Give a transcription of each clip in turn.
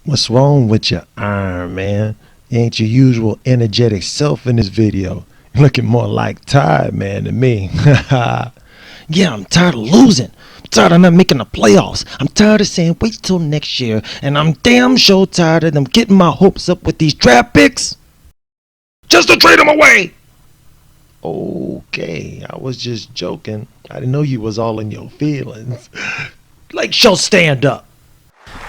What's wrong with your iron, man? You ain't your usual energetic self in this video. You're looking more like tired, man, to me. Yeah, I'm tired of losing. I'm tired of not making the playoffs. I'm tired of saying wait till next year. And I'm damn sure tired of them getting my hopes up with these draft picks. Just to trade them away. Okay, I was just joking. I didn't know you was all in your feelings. Like, show stand up.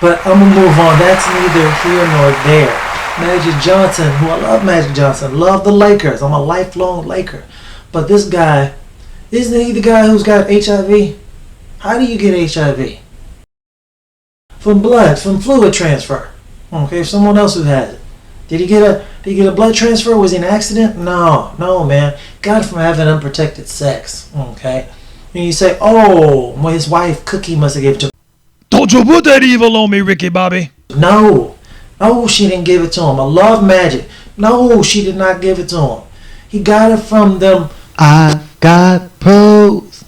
But I'm going to move on. That's neither here nor there. Magic Johnson, who I love Magic Johnson, love the Lakers. I'm a lifelong Laker. But this guy, isn't he the guy who's got HIV? How do you get HIV? From blood, from fluid transfer. Okay, someone else who has it. Did he get a blood transfer? Was he in an accident? No, man. Got it from having unprotected sex. Okay. And you say, oh, well, his wife Cookie must have given it to him. Don't you put that evil on me, Ricky Bobby. No, she didn't give it to him. I love Magic. No, she did not give it to him. He got it from them. I've got pros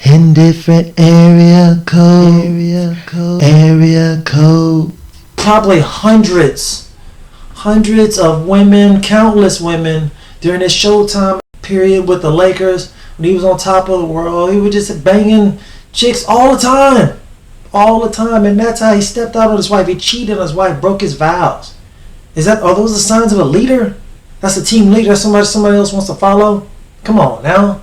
in different area code. Probably hundreds of women, countless women during his Showtime period with the Lakers when he was on top of the world. He was just banging chicks all the time. And that's how he stepped out on his wife. He cheated on his wife, broke his vows. Are those the signs of a leader? That's a team leader. Somebody else wants to follow. Come on now.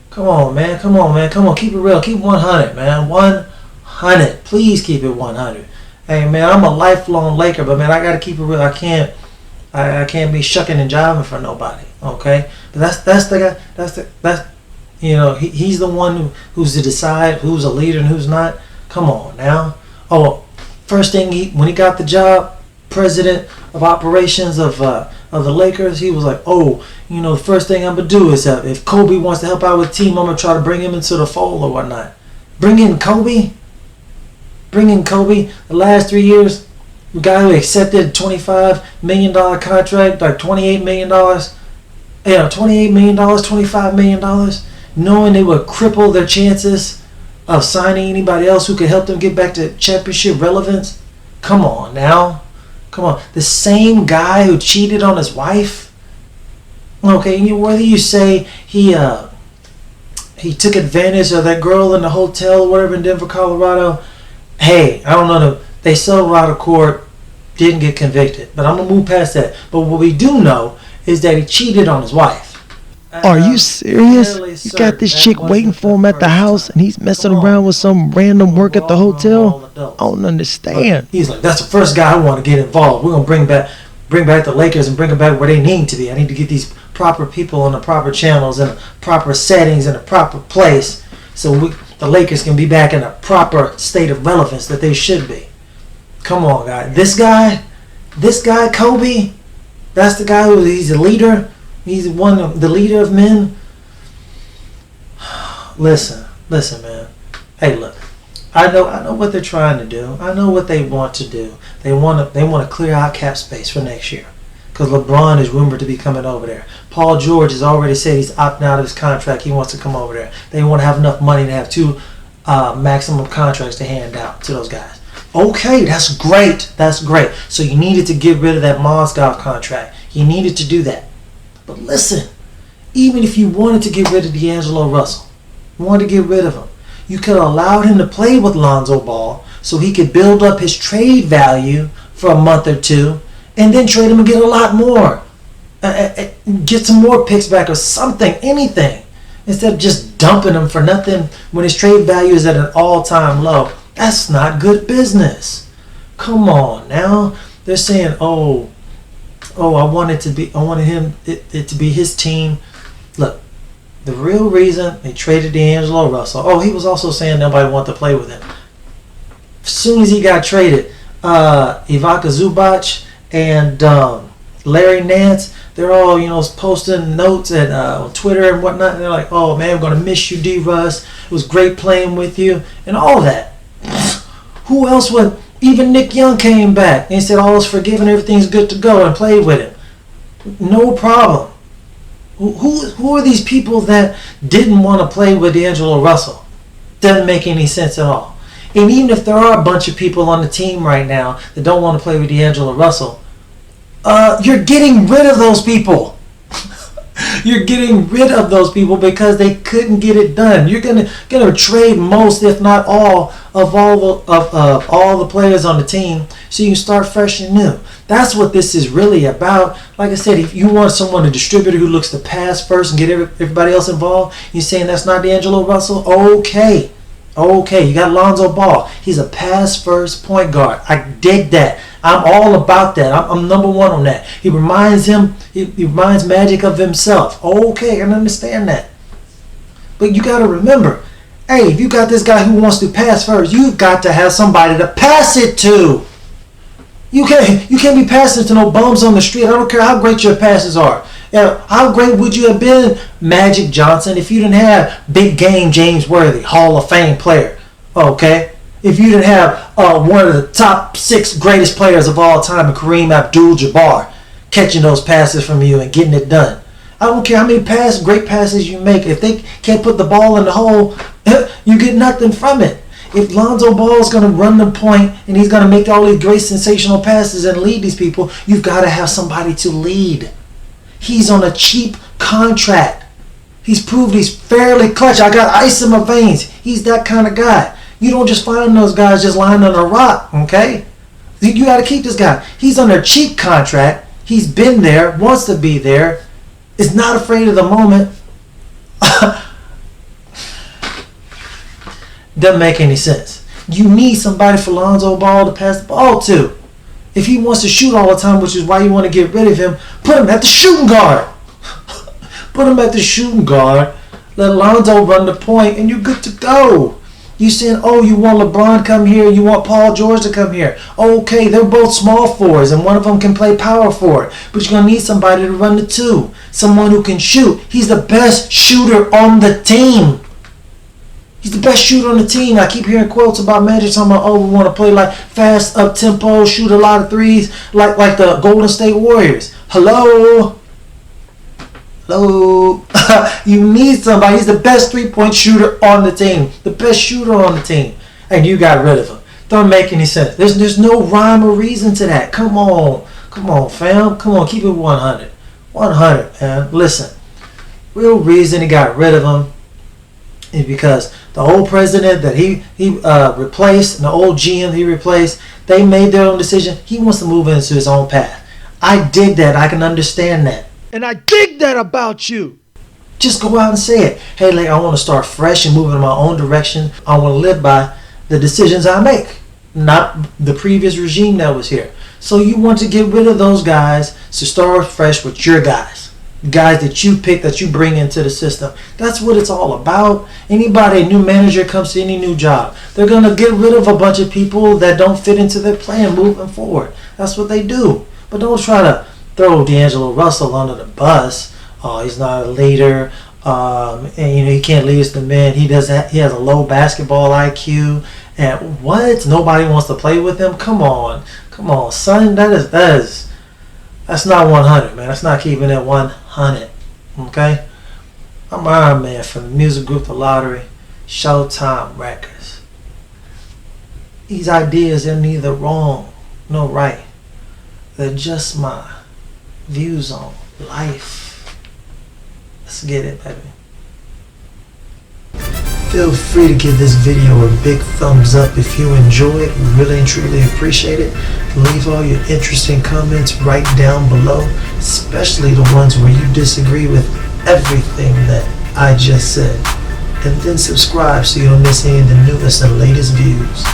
Come on, man. Come on. Keep it real. Keep 100, man. 100. Please keep it 100. Hey, man, I'm a lifelong Laker, but man, I gotta keep it real. I can't be shucking and jiving for nobody. Okay, but that's the guy. He's the one who's to decide who's a leader and who's not. Come on now. Oh, first thing when he got the job, president of operations of the Lakers, he was like, the first thing I'm gonna do is if Kobe wants to help out with the team, I'm gonna try to bring him into the fold or whatnot. Bring in Kobe. The last 3 years, the guy who accepted a $25 million contract, like $28 million, $28 million, $25 million, knowing they would cripple their chances of signing anybody else who could help them get back to championship relevance. Come on now. Come on. The same guy who cheated on his wife. Okay, whether you say he took advantage of that girl in the hotel or whatever in Denver, Colorado. Hey, I don't know. They settled out of court, didn't get convicted. But I'm going to move past that. But what we do know is that he cheated on his wife. Are you serious? You got this chick waiting for him at the house and he's messing around with some random work at the hotel? I don't understand. He's like, that's the first guy I want to get involved. We're going to bring back the Lakers and bring them back where they need to be. I need to get these proper people on the proper channels and the proper settings and the proper place so the Lakers can be back in a proper state of relevance that they should be. Come on, guys. This guy, Kobe, that's the guy he's a leader. He's the leader of men. Listen, man. Hey, look. I know what they're trying to do. I know what they want to do. They want to clear out cap space for next year because LeBron is rumored to be coming over there. Paul George has already said he's opting out of his contract. He wants to come over there. They want to have enough money to have 2 maximum contracts to hand out to those guys. Okay, that's great. So you needed to get rid of that Mozgov contract. You needed to do that. But listen, even if you wanted to get rid of D'Angelo Russell, wanted to get rid of him, you could have allowed him to play with Lonzo Ball so he could build up his trade value for a month or two and then trade him and get a lot more. Get some more picks back or something, anything. Instead of just dumping him for nothing when his trade value is at an all-time low. That's not good business. Come on now. They're saying, I wanted it to be his team. Look, the real reason they traded D'Angelo Russell. He was also saying nobody wanted to play with him. As soon as he got traded, Ivica Zubac and Larry Nance, they're all posting notes on Twitter and whatnot. And they're like, "Oh man, we're gonna miss you, D. Russ. It was great playing with you," and all that. Who else would? Even Nick Young came back and said all is forgiven, everything's good to go, and played with him. No problem. Who are these people that didn't want to play with D'Angelo Russell? Doesn't make any sense at all. And even if there are a bunch of people on the team right now that don't want to play with D'Angelo Russell, you're getting rid of those people. You're getting rid of those people because they couldn't get it done. You're gonna trade most, if not all, of all the players on the team, so you can start fresh and new. That's what this is really about. Like I said, if you want someone, a distributor who looks to pass first and get everybody else involved, you're saying that's not D'Angelo Russell? Okay, you got Lonzo Ball. He's a pass first point guard. I dig that. I'm all about that. I'm number one on that. He reminds Magic of himself. Okay, I can understand that. But you got to remember, hey, if you got this guy who wants to pass first, you've got to have somebody to pass it to. You can't be passing to no bums on the street. I don't care how great your passes are. How great would you have been, Magic Johnson, if you didn't have big game James Worthy, Hall of Fame player? Okay? If you didn't have one of the top 6 greatest players of all time, Kareem Abdul-Jabbar, catching those passes from you and getting it done. I don't care how many great passes you make. If they can't put the ball in the hole, you get nothing from it. If Lonzo Ball is going to run the point and he's going to make all these great sensational passes and lead these people, you've got to have somebody to lead. He's on a cheap contract. He's proved he's fairly clutch. I got ice in my veins. He's that kind of guy. You don't just find those guys just lying on a rock, okay? You got to keep this guy. He's on a cheap contract. He's been there, wants to be there, is not afraid of the moment. Doesn't make any sense. You need somebody for Lonzo Ball to pass the ball to. If he wants to shoot all the time, which is why you want to get rid of him, put him at the shooting guard. Put him at the shooting guard. Let Lonzo run the point, and you're good to go. You saying, oh, you want LeBron to come here, you want Paul George to come here. Okay, they're both small forwards, and one of them can play power forward. But you're going to need somebody to run the 2. Someone who can shoot. He's the best shooter on the team. He's the best shooter on the team. I keep hearing quotes about Magic talking about, oh, we want to play like fast, up-tempo, shoot a lot of threes, like the Golden State Warriors. Hello? You need somebody. He's the best three-point shooter on the team. The best shooter on the team. And you got rid of him. Don't make any sense. There's no rhyme or reason to that. Come on, fam. Come on, keep it 100. 100, man. Listen. Real reason he got rid of him is because the old president that he replaced and the old GM he replaced, they made their own decision. He wants to move into his own path. I dig that. I can understand that. And I dig that about you. Just go out and say it. Hey, like, I want to start fresh and move in my own direction. I want to live by the decisions I make, not the previous regime that was here. So you want to get rid of those guys to start fresh with your guys. Guys that you pick, that you bring into the system. That's what it's all about. Anybody, a new manager comes to any new job, they're going to get rid of a bunch of people that don't fit into their plan moving forward. That's what they do. But don't try to throw D'Angelo Russell under the bus. Oh, he's not a leader. And he can't lead us to men. He has a low basketball IQ. And what? Nobody wants to play with him? Come on, son. That's not 100, man. That's not keeping it 100. Okay. I'm Iron Man from the music group The Lottery, Showtime Records. These ideas are neither wrong nor right. They're just my views on life. Let's get it, baby. Feel free to give this video a big thumbs up if you enjoy it. We really and truly appreciate it. Leave all your interesting comments right down below, especially the ones where you disagree with everything that I just said. And then subscribe so you don't miss any of the newest and latest views.